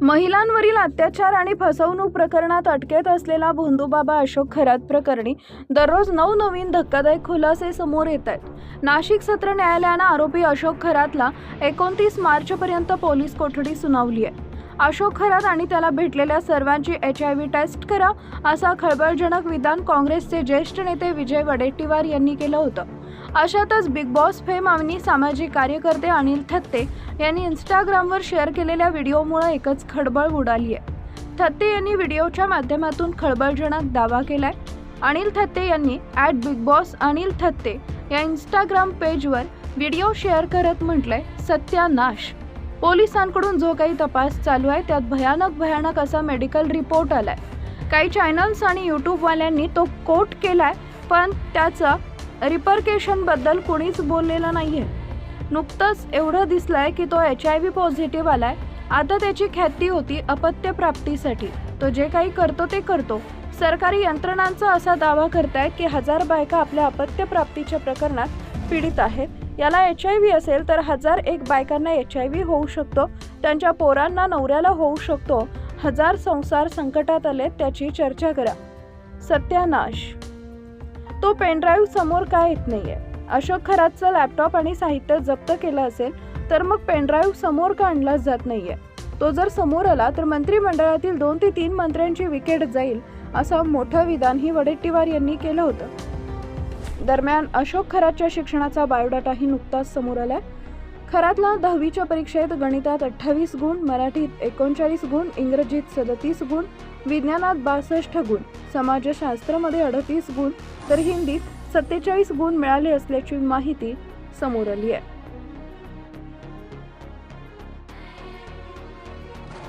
महिलांवरील अत्याचार आणि फसवणूक प्रकरणात अटकेत असलेला भोंदूबाबा अशोक खरात प्रकरणी दररोज नवनवीन धक्कादायक खुलासे समोर येत आहेत। नाशिक सत्र न्यायालयाने आरोपी अशोक खरातला 29 मार्चपर्यंत पोलीस कोठडी सुनावली आहे। अशोक खरात आणि त्याला भेटलेल्या सर्वांची HIV टेस्ट करा असा खळबळजनक विधान काँग्रेसचे ज्येष्ठ नेते विजय वडेट्टीवार यांनी केलं होतं। अशातच बिग बॉस फेम आणि सामाजिक कार्यकर्ते अनिल थत्ते यांनी इंस्टाग्रामवर शेअर केलेल्या व्हिडिओमुळे एकच खळबळ उडाली आहे। थत्ते यांनी व्हिडिओच्या माध्यमातून खळबळजनक दावा केलाय। अनिल थत्ते यांनी @बिगबॉस अनिल थत्ते या इंस्टाग्राम पेजवर व्हिडिओ शेअर करत म्हटलंय, सत्यानाश। पोलिसांकडून जो काही तपास चालू आहे त्यात भयानक असा मेडिकल रिपोर्ट आलाय। काही चॅनल्स आणि यूट्यूबवाल्यांनी तो कोट केलाय, पण त्याचा रिपरकेशन बद्दल कोणीच बोललेलं नाहीये। नुकतंच एवढं दिसलंय की तो HIV पॉझिटिव्ह आलाय। आता त्याची ख्याती होती अपत्य प्राप्तीसाठी। तो जे काही करतो ते करतो। सरकारी यंत्रणांचा असा दावा करतायत की 1000 बायका आपल्या अपत्य प्राप्तीच्या प्रकरणात पीडित आहेत। याला HIV असेल तर 1001 बायकांना HIV होऊ शकतो, त्यांच्या पोरांना नवऱ्याला होऊ शकतो। 1000 संसार संकटात आले त्याची चर्चा करा। सत्यानाश। तो पेनड्राईव्ह समोर का येत नाहीये? अशोक खरातचं लॅपटॉप आणि साहित्य जप्त केलं असेल तर मग पेनड्राईव्ह समोर का आणला जात नाहीये? तो जर समोर आला तर मंत्रिमंडळातील 2 ते 3 मंत्र्यांची विकेट जाईल असं मोठं विधानही वडेट्टीवार यांनी केलं होतं। दरम्यान अशोक खरातच्या शिक्षणाचा बायोडाटाही नुकताच समोर आलाय। खरातला 10वीच्या परीक्षेत गणितात 28 गुण, मराठीत 39 गुण, इंग्रजीत 37 गुण, विज्ञानात 62 गुण, समाजशास्त्रामध्ये 38 गुण तर हिंदीत 47 गुण मिळाले असल्याची माहिती समोर आली आहे।